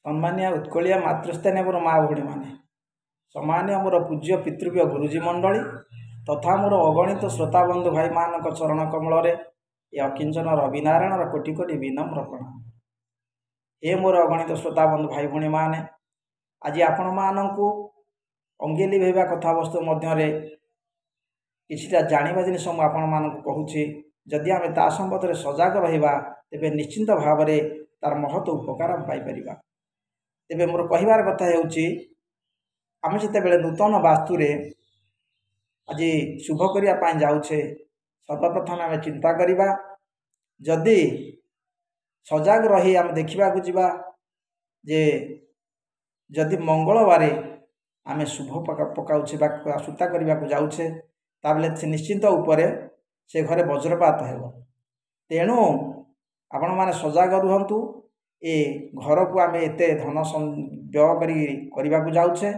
सम्मानिया उत्कलिया मातृस्थानीय मोर माँ भौणी मैंने सम्मानिया मोर पूज्य पितृव्य गुरुजी मंडली तथा मोर अगणित श्रोता बंधु भाई मान चरण कमल ये अकिंचन रविनारायण कोटि कोटि विनम्र प्रणाम। हे मोर अगणित श्रोता बंधु भाई भौणी मैंने आज आपण मानू अंगे लिभेवा कथावस्तु मध्य किछिटा जानिबा जिनिस मु आपण मानकु कहूछि। जदि आमे ता संबंध सजग रहिबा तेबे निश्चिंत भाव में तार महत उपकार पाई परिबा। तेबे मोर कहिबार कथा हेउछि आमे जेतेबेले नूतन वास्तुरे आज शुभ करिया पाई जाउछे सर्वप्रथम आमे चिंता करिबा जदि सजग रही आमे देखिबा को जिबा जे जदि मंगलवार आमे शुभ पकाउछे बा सूता करबा को जाउछे ताबले से निश्चिंत उपरे से घरे वज्रपात हेबो। तेणु आपण माने सजग रुहंतु। ए घर को आमे एते धन व्यय करबा को जाउछे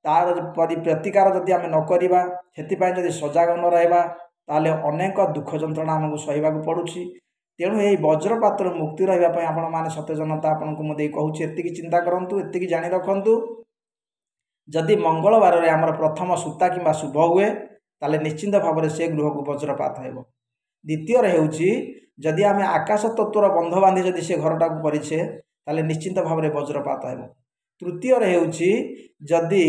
तार प्रतिकार जदि आमे न करिबा सेति पय जदि सजग न रहबा ताले अनेक दुख जंत्रणा हमकु सहिबा को पडुछि। तेणु ए वज्रपात मुक्ति रहबा पय आपण माने सचेतनता आपनको मु देई कहूछि। एतिकी चिंता करंतु, एतिकी जानि रखंतु जदि मंगलवार रे हमर प्रथम सूता किबा शुभ हुए ताले निश्चिंत भाव में से गृह को वज्रपात हेबो। द्वितीय हेउछि जदि आमे आकाश तत्वर बंध बांधी जदि से घरटा को परिछे ताले निश्चिंत भाव में वज्रपात हेबो। तृतीय हेउछि जदि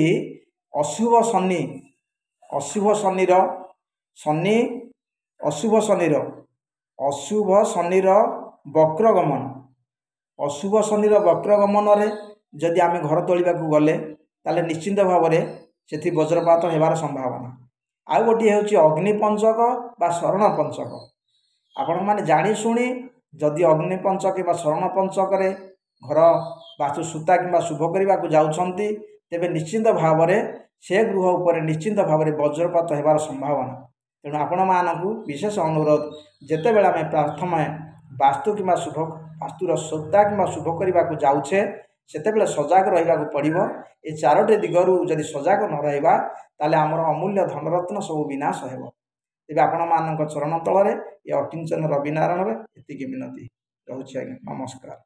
अशुभ शनिर वक्र गमन रे जदि आमे घर तोलिबा को गले ताले निश्चिंत भाव में सेथि वज्रपात हेबार संभावना। आउ गोटे हेउछि अग्नि पंचक बा शरण पंचक। आपण माने जानी सुनी जदि अग्नि पंचक बा शरण पंचक रे घर वास्तु सूता किंबा शुभ करबा को जाउछंती तेबे निश्चिंत भाव में से गृह उपर निश्चिंत भाव में वज्रपात हेबार संभावना। तेणु आपण मानकु विशेष अनुरोध जेते बेला में प्रथम वास्तु किंबा शुभ वास्तुर सूता किंबा शुभ करबा को जाउछे सेते बेला सजग रहिबा को पड़िबो। ए चारोटी दिगरु जदि सजग न रहिबा ताले हमर अमूल्य धनरत्न सब विनाश हेबो। तेबे आपण मानक चरण तलरे ए अकिंचन रविनारायण रे एतिकी विनती रहउछि। आज्ञा नमस्कार।